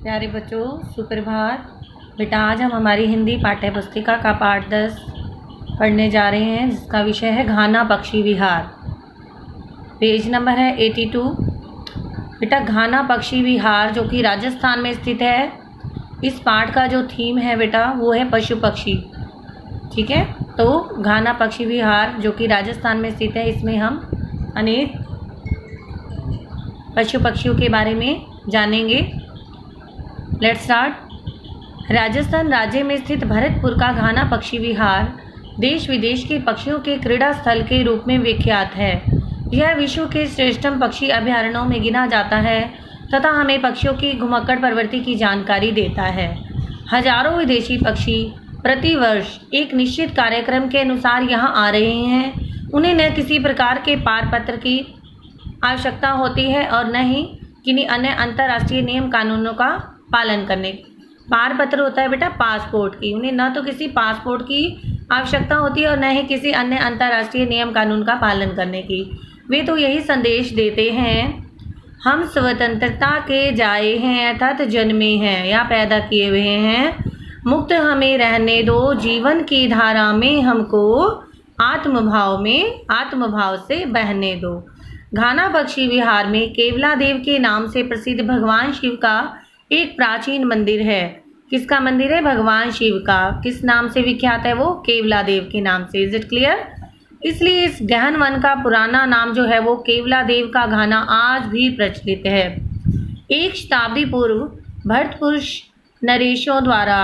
प्यारे बच्चों, सुप्रभात। बेटा, आज हम हमारी हिंदी पाठ्य पुस्तिका का पाठ 10 पढ़ने जा रहे हैं, जिसका विषय है घाना पक्षी विहार। पेज नंबर है 82। बेटा, घाना पक्षी विहार जो कि राजस्थान में स्थित है, इस पाठ का जो थीम है बेटा वो है पशु पक्षी। ठीक है, तो घाना पक्षी विहार जो कि राजस्थान में स्थित है, इसमें हम अनेक पशु पक्षियों के बारे में जानेंगे। Let's start. राजस्थान राज्य में स्थित भरतपुर का घाना पक्षी विहार देश विदेश के पक्षियों के क्रीड़ा स्थल के रूप में विख्यात है। यह विश्व के श्रेष्ठतम पक्षी अभयारण्यों में गिना जाता है तथा हमें पक्षियों की घुमक्कड़ प्रवृत्ति की जानकारी देता है। हजारों विदेशी पक्षी प्रतिवर्ष एक निश्चित कार्यक्रम के अनुसार यहाँ आ रहे हैं। उन्हें न किसी प्रकार के पारपत्र की आवश्यकता होती है और न ही किन्हीं अन्य अंतर्राष्ट्रीय नियम कानूनों का पालन करने। पारपत्र होता है बेटा पासपोर्ट की, उन्हें न तो किसी पासपोर्ट की आवश्यकता होती है और न ही किसी अन्य अंतर्राष्ट्रीय नियम कानून का पालन करने की। वे तो यही संदेश देते हैं, हम स्वतंत्रता के जाए हैं अर्थात जन्मे हैं या पैदा किए हुए हैं, मुक्त हमें रहने दो, जीवन की धारा में हमको आत्मभाव से बहने दो। घाना पक्षी विहार में केवलादेव के नाम से प्रसिद्ध भगवान शिव का एक प्राचीन मंदिर है। किसका मंदिर है? भगवान शिव का। किस नाम से विख्यात है वो? केवलादेव के नाम से। Is it clear? इसलिए इस गहन वन का पुराना नाम जो है वो केवलादेव का घाना आज भी प्रचलित है। एक शताब्दी पूर्व भरतपुर नरेशों द्वारा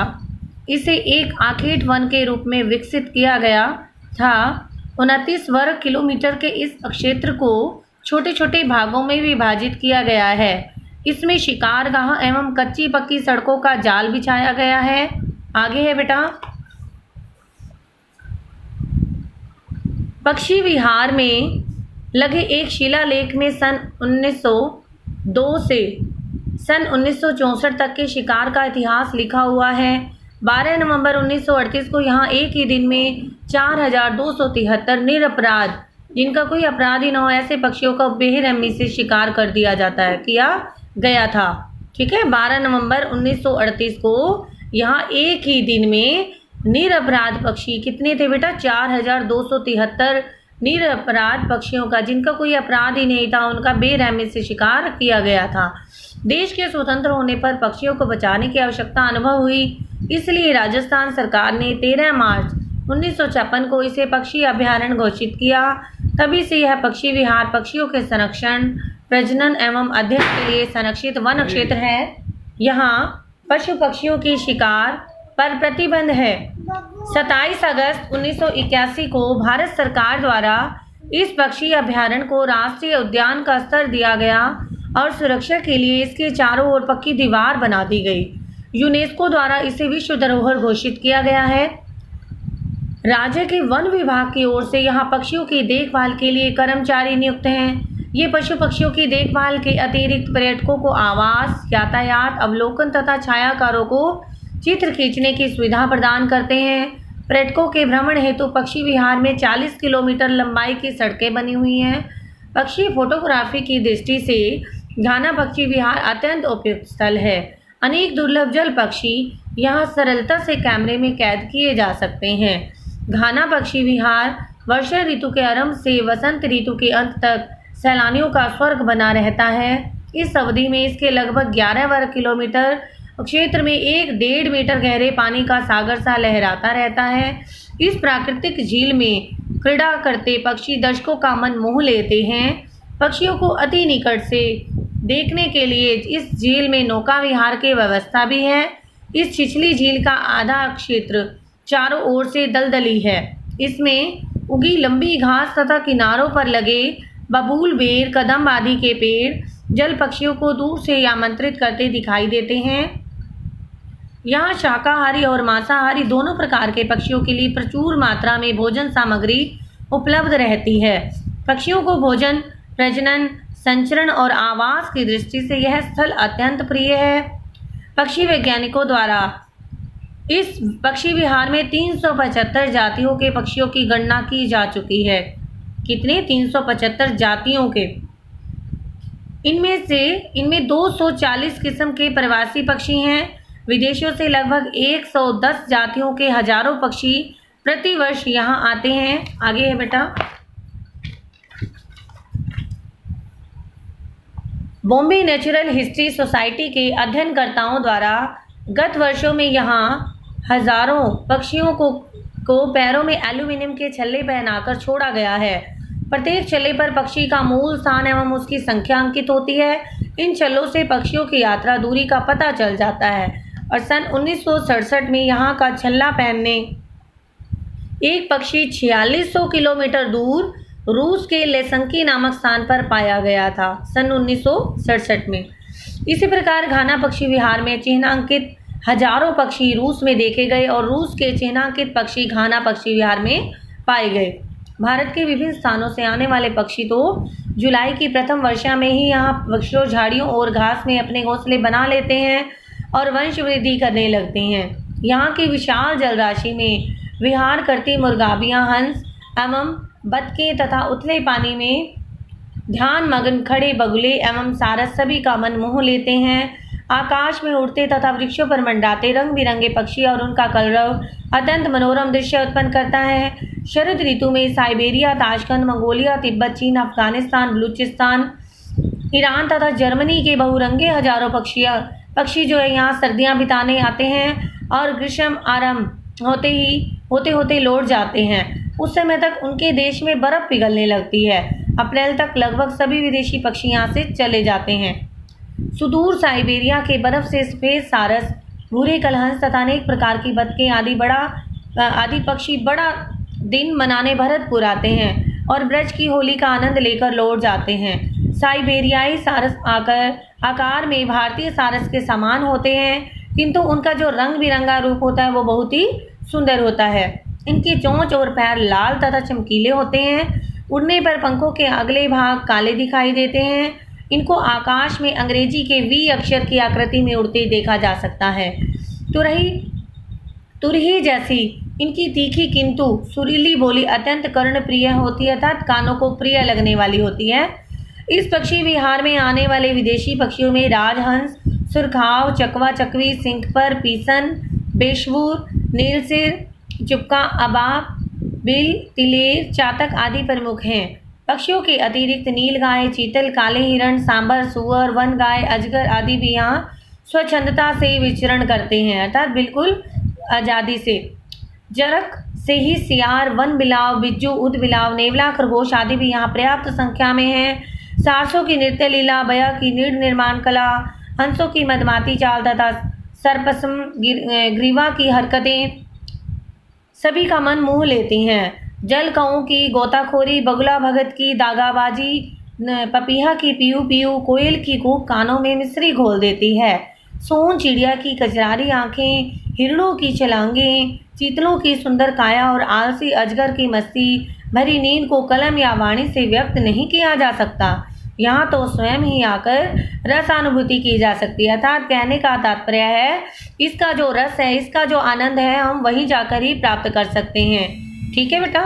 इसे एक आखेट वन के रूप में विकसित किया गया था। 29 वर्ग किलोमीटर के इस क्षेत्र को छोटे छोटे भागों में विभाजित किया गया है। इसमें शिकारगाह एवं कच्ची पक्की सड़कों का जाल बिछाया गया है। आगे है बेटा, पक्षी विहार में लगे एक शिलालेख में सन 1902 से सन 1964 तक के शिकार का इतिहास लिखा हुआ है। 12 नवंबर 1938 को यहाँ एक ही दिन में 4273 निरपराध, जिनका कोई अपराध ही न हो, ऐसे पक्षियों का बेरहमी से शिकार कर दिया किया गया था। ठीक है, 12 नवंबर 1938 को यहाँ एक ही दिन में निरपराध पक्षी कितने थे बेटा? 4273 निरपराध पक्षियों का, जिनका कोई अपराध ही नहीं था, उनका बेरहमी से शिकार किया गया था। देश के स्वतंत्र होने पर पक्षियों को बचाने की आवश्यकता अनुभव हुई, इसलिए राजस्थान सरकार ने 13 मार्च 1956 को इसे पक्षी अभयारण्य घोषित किया। तभी से यह पक्षी विहार पक्षियों के संरक्षण, प्रजनन एवं अध्ययन के लिए संरक्षित वन क्षेत्र है। यहाँ पशु पक्षियों की शिकार पर प्रतिबंध है। 27 अगस्त 1981 को भारत सरकार द्वारा इस पक्षी अभयारण्य को राष्ट्रीय उद्यान का स्तर दिया गया और सुरक्षा के लिए इसके चारों ओर पक्की दीवार बना दी गई। यूनेस्को द्वारा इसे विश्व धरोहर घोषित किया गया है। राज्य के वन विभाग की ओर से यहाँ पक्षियों की देखभाल के लिए कर्मचारी नियुक्त हैं। ये पशु पक्षियों की देखभाल के अतिरिक्त पर्यटकों को आवास, यातायात, अवलोकन तथा छायाकारों को चित्र खींचने की सुविधा प्रदान करते हैं। पर्यटकों के भ्रमण हेतु पक्षी विहार में 40 किलोमीटर लंबाई की सड़कें बनी हुई हैं। पक्षी फोटोग्राफी की दृष्टि से घाना पक्षी विहार अत्यंत उपयुक्त स्थल है। अनेक दुर्लभ जल पक्षी यहाँ सरलता से कैमरे में कैद किए जा सकते हैं। घाना पक्षी विहार वर्षा ऋतु के आरंभ से वसंत ऋतु के अंत तक सैलानियों का स्वर्ग बना रहता है। इस अवधि में इसके लगभग 11 वर्ग किलोमीटर क्षेत्र में 1-1.5 मीटर गहरे पानी का सागर सा लहराता रहता है। इस प्राकृतिक झील में क्रीड़ा करते पक्षी दर्शकों का मन मोह लेते हैं। पक्षियों को अति निकट से देखने के लिए इस झील में नौका विहार की व्यवस्था भी है। इस छिछली झील का आधा क्षेत्र चारों ओर से दलदली है। इसमें उगी लंबी घास तथा किनारों पर लगे बबूल, बेर, कदम आदि के पेड़ जल पक्षियों को दूर से आमंत्रित करते दिखाई देते हैं। यहाँ शाकाहारी और मांसाहारी दोनों प्रकार के पक्षियों के लिए प्रचुर मात्रा में भोजन सामग्री उपलब्ध रहती है। पक्षियों को भोजन, प्रजनन, संचरण और आवास की दृष्टि से यह स्थल अत्यंत प्रिय है। पक्षी वैज्ञानिकों द्वारा इस पक्षी विहार में 375 जातियों के पक्षियों की गणना की जा चुकी है। कितने? 375 जातियों के इनमें 240 किस्म के प्रवासी पक्षी हैं। विदेशों से लगभग 110 जातियों के हजारों पक्षी प्रतिवर्ष यहाँ आते हैं। आगे है बेटा, बॉम्बे नेचुरल हिस्ट्री सोसाइटी के अध्ययनकर्ताओं द्वारा गत वर्षों में यहाँ हजारों पक्षियों को पैरों में एल्यूमिनियम के छल्ले पहनाकर छोड़ा गया है। प्रत्येक छल्ले पर पक्षी का मूल स्थान एवं उसकी संख्या अंकित होती है। इन छल्लों से पक्षियों की यात्रा दूरी का पता चल जाता है और सन 1967 में यहाँ का छल्ला पहनने एक पक्षी 4600 किलोमीटर दूर रूस के लेसंकी नामक स्थान पर पाया गया था सन 1967 में। इसी प्रकार घाना पक्षी विहार में चिन्हांकित हजारों पक्षी रूस में देखे गए और रूस के चिन्हांकित पक्षी घाना पक्षी विहार में पाए गए। भारत के विभिन्न स्थानों से आने वाले पक्षी तो जुलाई की प्रथम वर्षा में ही यहाँ वृक्षों, झाड़ियों और घास में अपने घोंसले बना लेते हैं और वंश वृद्धि करने लगते हैं। यहाँ की विशाल जलराशि में विहार करती मुर्गाबियाँ, हंस एवं बतखें तथा उथले पानी में ध्यान मग्न खड़े बगुले एवं सारस सभी का मन मोह लेते हैं। आकाश में उड़ते तथा वृक्षों पर मंडराते रंग बिरंगे पक्षी और उनका कलरव अत्यंत मनोरम दृश्य उत्पन्न करता है। शरद ऋतु में साइबेरिया, ताशकंद, मंगोलिया, तिब्बत, चीन, अफगानिस्तान, बलूचिस्तान, ईरान तथा जर्मनी के बहुरंगे हजारों पक्षी जो है यहाँ सर्दियाँ बिताने आते हैं और ग्रीष्म आरंभ होते लौट जाते हैं। उस समय तक उनके देश में बर्फ पिघलने लगती है। अप्रैल तक लगभग सभी विदेशी पक्षी यहाँ से चले जाते हैं। सुदूर साइबेरिया के बर्फ से सफेद सारस, भूरे कलहंस तथा अनेक प्रकार की बतखें आदि पक्षी बड़ा दिन मनाने भरतपुर आते हैं और ब्रज की होली का आनंद लेकर लौट जाते हैं। साइबेरियाई सारस आकार में भारतीय सारस के समान होते हैं, किंतु उनका जो रंग बिरंगा रूप होता है वो बहुत ही सुंदर होता है। इनकी चोंच और पैर लाल तथा चमकीले होते हैं। उड़ने पर पंखों के अगले भाग काले दिखाई देते हैं। इनको आकाश में अंग्रेजी के वी अक्षर की आकृति में उड़ते देखा जा सकता है। तुरही जैसी इनकी तीखी किंतु सुरीली बोली अत्यंत कर्णप्रिय होती है अर्थात कानों को प्रिय लगने वाली होती है। इस पक्षी विहार में आने वाले विदेशी पक्षियों में राजहंस, सुरखाव, चकवा चकवी, सिंकपर, पीसन, बेशवूर, नीलसिर, चुपका, अबाब, बिल, तिलेर, चातक आदि प्रमुख हैं। पक्षियों के अतिरिक्त नीलगाय, चीतल, काले हिरण, सांबर, सुअर, वन गाय, अजगर आदि भी यहाँ स्वच्छंदता से विचरण करते हैं अर्थात बिल्कुल आज़ादी से। जरक से ही सियार, वन बिलाव, बिज्जू, उद बिलाव, नेवला, खरगोश आदि भी यहाँ पर्याप्त संख्या में हैं। सारसों की नृत्य लीला, बया की नीड़ निर्माण कला, हंसों की मदमाती चाल तथा सरपसम ग्रीवा की हरकतें सभी का मन मोह लेती हैं। जल कौओं की गोताखोरी, बगुला भगत की दागाबाजी, पपीहा की पीयू पीयू, कोयल की कूक कानों में मिश्री घोल देती है। सोन चिड़िया की कचरारी आंखें, हिरणों की छलांगें, चीतलों की सुंदर काया और आलसी अजगर की मस्ती भरी नींद को कलम या वाणी से व्यक्त नहीं किया जा सकता। यहाँ तो स्वयं ही आकर रसानुभूति की जा सकती है अर्थात कहने का तात्पर्य है इसका जो रस है, इसका जो आनंद है हम वहीं जाकर ही प्राप्त कर सकते हैं। ठीक है बेटा।